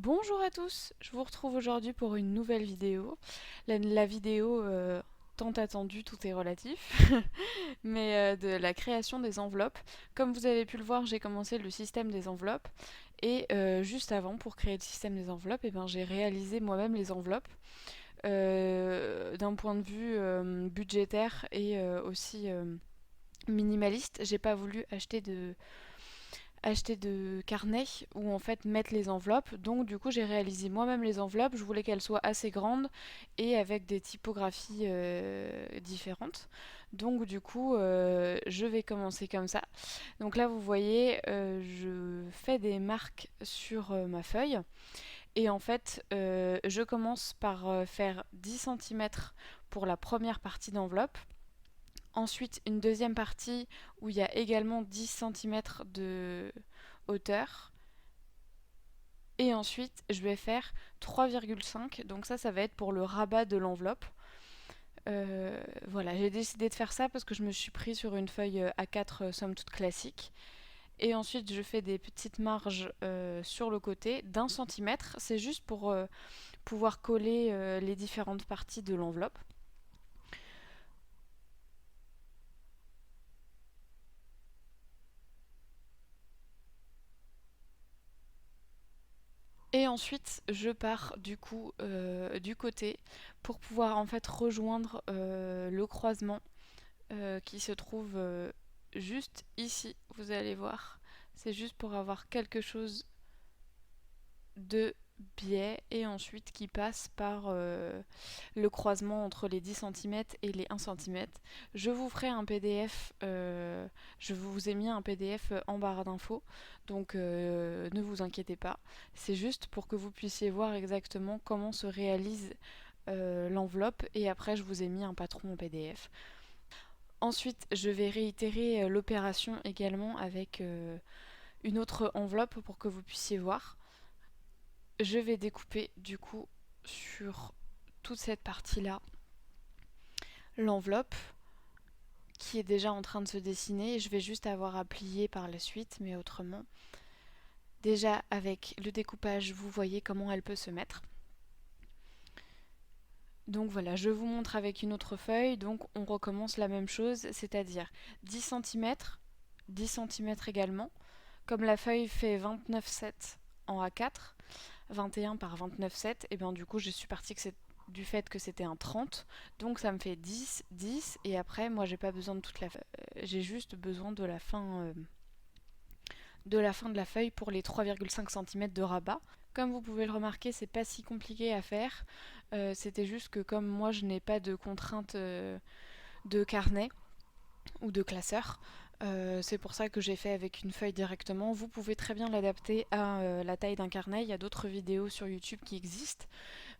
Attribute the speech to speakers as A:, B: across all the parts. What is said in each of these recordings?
A: Bonjour à tous, je vous retrouve aujourd'hui pour une nouvelle vidéo. La vidéo tant attendue, tout est relatif, mais de la création des enveloppes. Comme vous avez pu le voir, j'ai commencé le système des enveloppes et juste avant, pour créer le système des enveloppes, j'ai réalisé moi-même les enveloppes. D'un point de vue budgétaire et aussi minimaliste, j'ai pas voulu acheter de carnets où en fait mettre les enveloppes. Donc du coup j'ai réalisé moi-même les enveloppes. Je voulais qu'elles soient assez grandes et avec des typographies différentes. Donc du coup je vais commencer comme ça. Donc là vous voyez je fais des marques sur ma feuille. Et en fait je commence par faire 10 cm pour la première partie d'enveloppe. Ensuite, une deuxième partie où il y a également 10 cm de hauteur. Et ensuite, je vais faire 3,5. Donc ça va être pour le rabat de l'enveloppe. Voilà, j'ai décidé de faire ça parce que je me suis pris sur une feuille A4 somme toute classique. Et ensuite, je fais des petites marges sur le côté d'1 cm. C'est juste pour pouvoir coller les différentes parties de l'enveloppe. Et ensuite, je pars du coup du côté pour pouvoir en fait rejoindre le croisement qui se trouve juste ici. Vous allez voir, c'est juste pour avoir quelque chose de biais et ensuite qui passe par le croisement entre les 10 cm et les 1 cm. Je vous ferai un PDF, je vous ai mis un PDF en barre d'infos, donc ne vous inquiétez pas. C'est juste pour que vous puissiez voir exactement comment se réalise l'enveloppe et après je vous ai mis un patron en PDF. Ensuite, je vais réitérer l'opération également avec une autre enveloppe pour que vous puissiez voir. Je vais découper du coup sur toute cette partie-là l'enveloppe qui est déjà en train de se dessiner. Je vais juste avoir à plier par la suite, mais autrement. Déjà avec le découpage, vous voyez comment elle peut se mettre. Donc voilà, je vous montre avec une autre feuille. Donc on recommence la même chose, c'est-à-dire 10 cm, 10 cm également. Comme la feuille fait 29,7 en A4, 21 par 29,7, et bien du coup je suis partie du fait que c'était un 30, donc ça me fait 10, 10, et après moi j'ai pas besoin de toute la feuille, j'ai juste besoin de la feuille pour les 3,5 cm de rabat. Comme vous pouvez le remarquer, c'est pas si compliqué à faire, c'était juste que comme moi je n'ai pas de contrainte de carnet ou de classeur, c'est pour ça que j'ai fait avec une feuille directement. Vous pouvez très bien l'adapter à la taille d'un carnet. Il y a d'autres vidéos sur YouTube qui existent.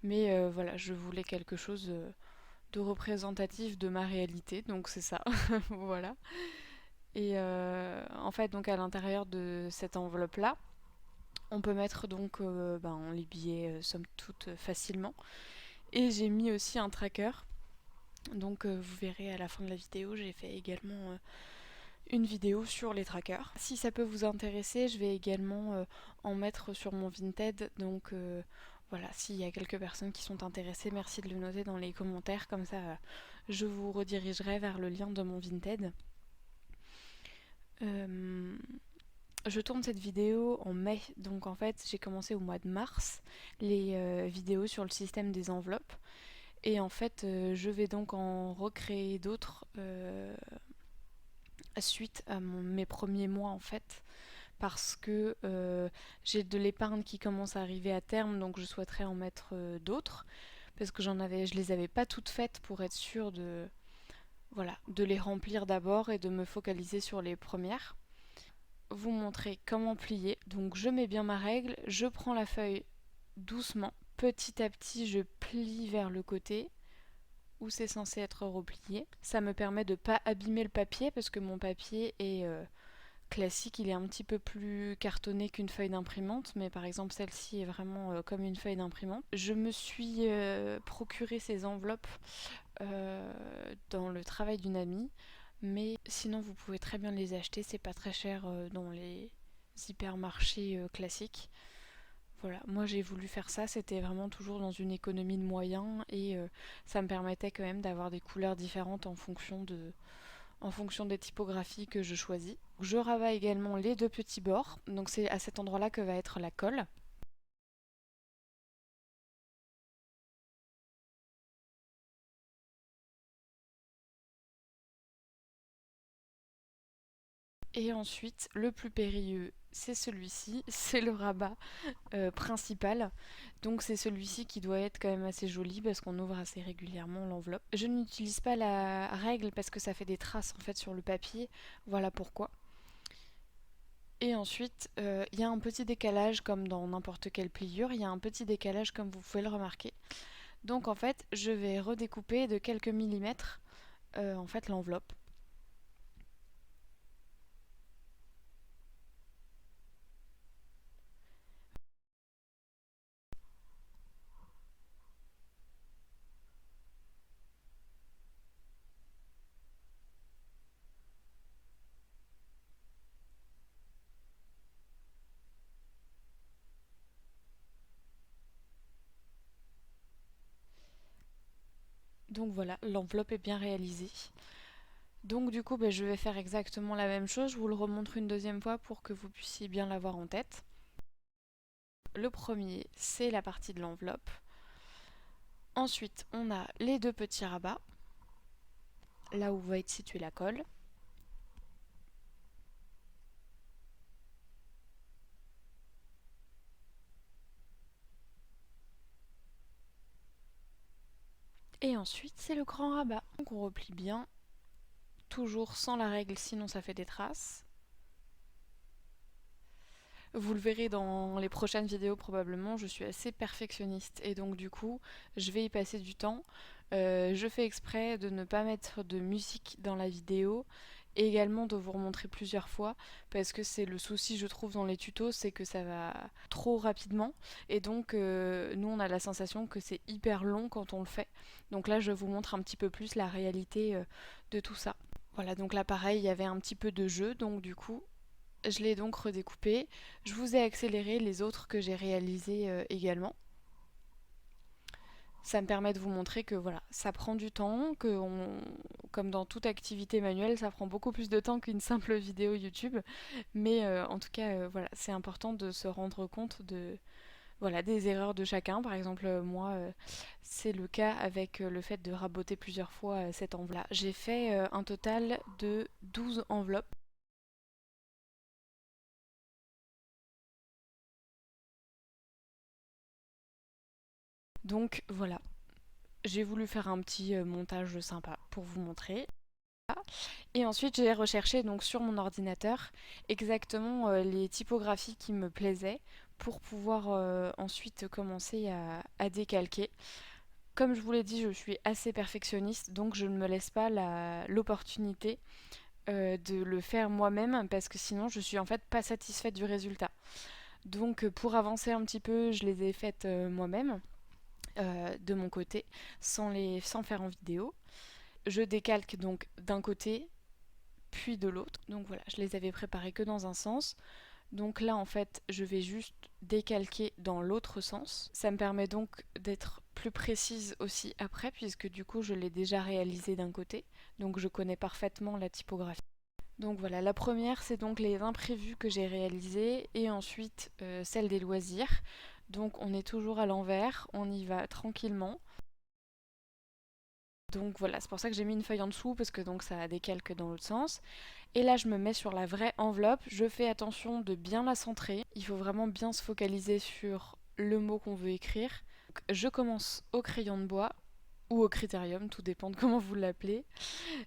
A: Mais voilà, je voulais quelque chose de représentatif de ma réalité. Donc c'est ça. Voilà. Et en fait, donc à l'intérieur de cette enveloppe-là, on peut mettre donc les billets somme toute facilement. Et j'ai mis aussi un tracker. Donc vous verrez à la fin de la vidéo, j'ai fait également une vidéo sur les trackers. Si ça peut vous intéresser, je vais également en mettre sur mon Vinted. Donc voilà, s'il y a quelques personnes qui sont intéressées, merci de le noter dans les commentaires. Comme ça, je vous redirigerai vers le lien de mon Vinted. Je tourne cette vidéo en mai, donc en fait j'ai commencé au mois de mars les vidéos sur le système des enveloppes. Et en fait je vais donc en recréer d'autres suite à mes premiers mois en fait, parce que j'ai de l'épargne qui commence à arriver à terme, donc je souhaiterais en mettre d'autres parce que je les avais pas toutes faites pour être sûre de voilà, de les remplir d'abord et de me focaliser sur les premières. Vous montrer comment plier. Donc je mets bien ma règle, je prends la feuille doucement, petit à petit je plie vers le côté où c'est censé être replié. Ça me permet de ne pas abîmer le papier parce que mon papier est classique, il est un petit peu plus cartonné qu'une feuille d'imprimante, mais par exemple celle-ci est vraiment comme une feuille d'imprimante. Je me suis procuré ces enveloppes dans le travail d'une amie, mais sinon vous pouvez très bien les acheter, c'est pas très cher dans les hypermarchés classiques. Voilà, moi j'ai voulu faire ça, c'était vraiment toujours dans une économie de moyens et ça me permettait quand même d'avoir des couleurs différentes en fonction des typographies que je choisis. Je rabats également les deux petits bords, donc c'est à cet endroit-là que va être la colle. Et ensuite, le plus périlleux, c'est celui-ci, c'est le rabat principal. Donc c'est celui-ci qui doit être quand même assez joli parce qu'on ouvre assez régulièrement l'enveloppe. Je n'utilise pas la règle parce que ça fait des traces en fait sur le papier, voilà pourquoi. Et ensuite, il y a un petit décalage comme dans n'importe quelle pliure, il y a un petit décalage comme vous pouvez le remarquer. Donc en fait, je vais redécouper de quelques millimètres en fait l'enveloppe. Donc voilà, l'enveloppe est bien réalisée. Donc du coup, je vais faire exactement la même chose. Je vous le remontre une deuxième fois pour que vous puissiez bien l'avoir en tête. Le premier, c'est la partie de l'enveloppe. Ensuite, on a les deux petits rabats, là où va être située la colle. Et ensuite, c'est le grand rabat. Donc on replie bien, toujours sans la règle, sinon ça fait des traces. Vous le verrez dans les prochaines vidéos probablement, je suis assez perfectionniste et donc du coup, je vais y passer du temps. Je fais exprès de ne pas mettre de musique dans la vidéo et également de vous remontrer plusieurs fois parce que c'est le souci je trouve dans les tutos, c'est que ça va trop rapidement et donc nous on a la sensation que c'est hyper long quand on le fait. Donc là je vous montre un petit peu plus la réalité de tout ça. Voilà, donc là pareil, il y avait un petit peu de jeu, donc du coup je l'ai donc redécoupé. Je vous ai accéléré les autres que j'ai réalisés également. Ça me permet de vous montrer que voilà, ça prend du temps, comme dans toute activité manuelle, ça prend beaucoup plus de temps qu'une simple vidéo YouTube. Mais en tout cas, voilà, c'est important de se rendre compte voilà, des erreurs de chacun. Par exemple, moi, c'est le cas avec le fait de raboter plusieurs fois cette enveloppe. J'ai fait un total de 12 enveloppes. Donc voilà, j'ai voulu faire un petit montage sympa pour vous montrer. Et ensuite j'ai recherché donc sur mon ordinateur exactement les typographies qui me plaisaient pour pouvoir ensuite commencer à décalquer. Comme je vous l'ai dit, je suis assez perfectionniste, donc je ne me laisse pas l'opportunité de le faire moi-même parce que sinon je suis en fait pas satisfaite du résultat. Donc pour avancer un petit peu, je les ai faites moi-même de mon côté sans faire en vidéo. Je décalque donc d'un côté puis de l'autre. Donc voilà, je les avais préparés que dans un sens. Donc là en fait je vais juste décalquer dans l'autre sens. Ça me permet donc d'être plus précise aussi après puisque du coup je l'ai déjà réalisé d'un côté. Donc je connais parfaitement la typographie. Donc voilà, la première c'est donc les imprévus que j'ai réalisés et ensuite celle des loisirs. Donc on est toujours à l'envers, on y va tranquillement. Donc voilà, c'est pour ça que j'ai mis une feuille en dessous parce que donc ça décalque dans l'autre sens. Et là je me mets sur la vraie enveloppe, je fais attention de bien la centrer. Il faut vraiment bien se focaliser sur le mot qu'on veut écrire. Donc, je commence au crayon de bois ou au critérium, tout dépend de comment vous l'appelez.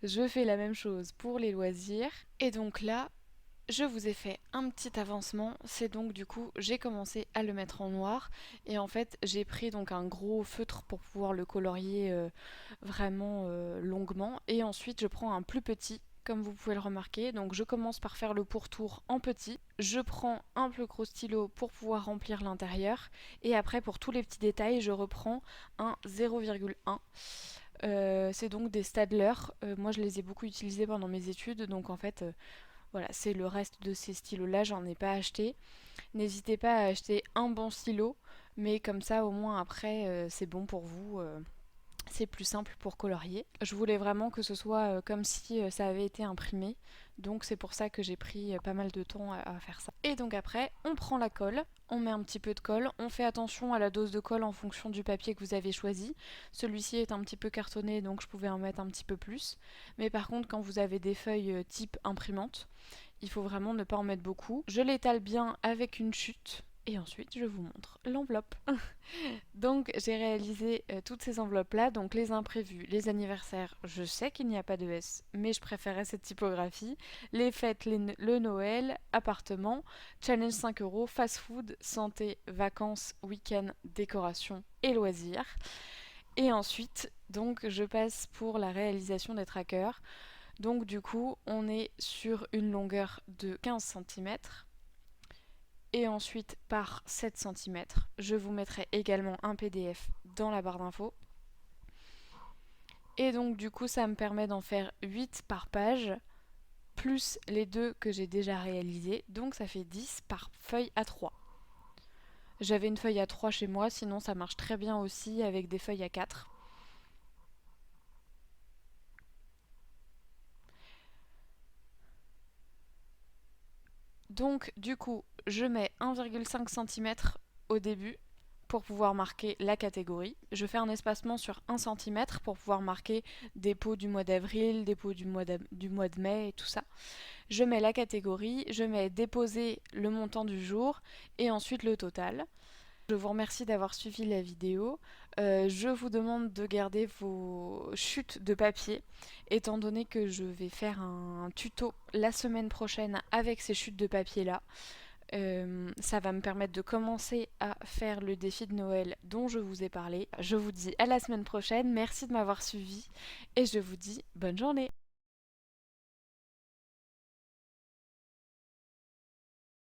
A: Je fais la même chose pour les loisirs. Et donc là, je vous ai fait un petit avancement, c'est donc du coup j'ai commencé à le mettre en noir et en fait j'ai pris donc un gros feutre pour pouvoir le colorier vraiment longuement et ensuite je prends un plus petit comme vous pouvez le remarquer, donc je commence par faire le pourtour en petit, je prends un plus gros stylo pour pouvoir remplir l'intérieur et après pour tous les petits détails je reprends un 0,1. C'est donc des Stadler, moi je les ai beaucoup utilisés pendant mes études donc en fait Voilà, c'est le reste de ces stylos-là, j'en ai pas acheté. N'hésitez pas à acheter un bon stylo, mais comme ça au moins après c'est bon pour vous. C'est plus simple pour colorier. Je voulais vraiment que ce soit comme si ça avait été imprimé, donc c'est pour ça que j'ai pris pas mal de temps à faire ça. Et donc après, on prend la colle, on met un petit peu de colle, on fait attention à la dose de colle en fonction du papier que vous avez choisi. Celui-ci est un petit peu cartonné, donc je pouvais en mettre un petit peu plus. Mais par contre, quand vous avez des feuilles type imprimante, il faut vraiment ne pas en mettre beaucoup. Je l'étale bien avec une chute. Et ensuite, je vous montre l'enveloppe. Donc j'ai réalisé toutes ces enveloppes-là, donc les imprévus, les anniversaires, je sais qu'il n'y a pas de S, mais je préférais cette typographie, les fêtes, le Noël, appartement, challenge 5 euros, fast-food, santé, vacances, week-end, décoration et loisirs. Et ensuite, donc je passe pour la réalisation des trackers. Donc du coup, on est sur une longueur de 15 cm et ensuite par 7 cm. Je vous mettrai également un PDF dans la barre d'infos. Et donc du coup ça me permet d'en faire 8 par page, plus les deux que j'ai déjà réalisés, donc ça fait 10 par feuille A3. J'avais une feuille A3 chez moi, sinon ça marche très bien aussi avec des feuilles A4. Donc du coup je mets 1,5 cm au début pour pouvoir marquer la catégorie. Je fais un espacement sur 1 cm pour pouvoir marquer des pots du mois d'avril, des pots du mois de mai et tout ça. Je mets la catégorie, je mets déposer le montant du jour et ensuite le total. Je vous remercie d'avoir suivi la vidéo. Je vous demande de garder vos chutes de papier, étant donné que je vais faire un tuto la semaine prochaine avec ces chutes de papier là. Ça va me permettre de commencer à faire le défi de Noël dont je vous ai parlé. Je vous dis à la semaine prochaine, merci de m'avoir suivi et je vous dis bonne journée.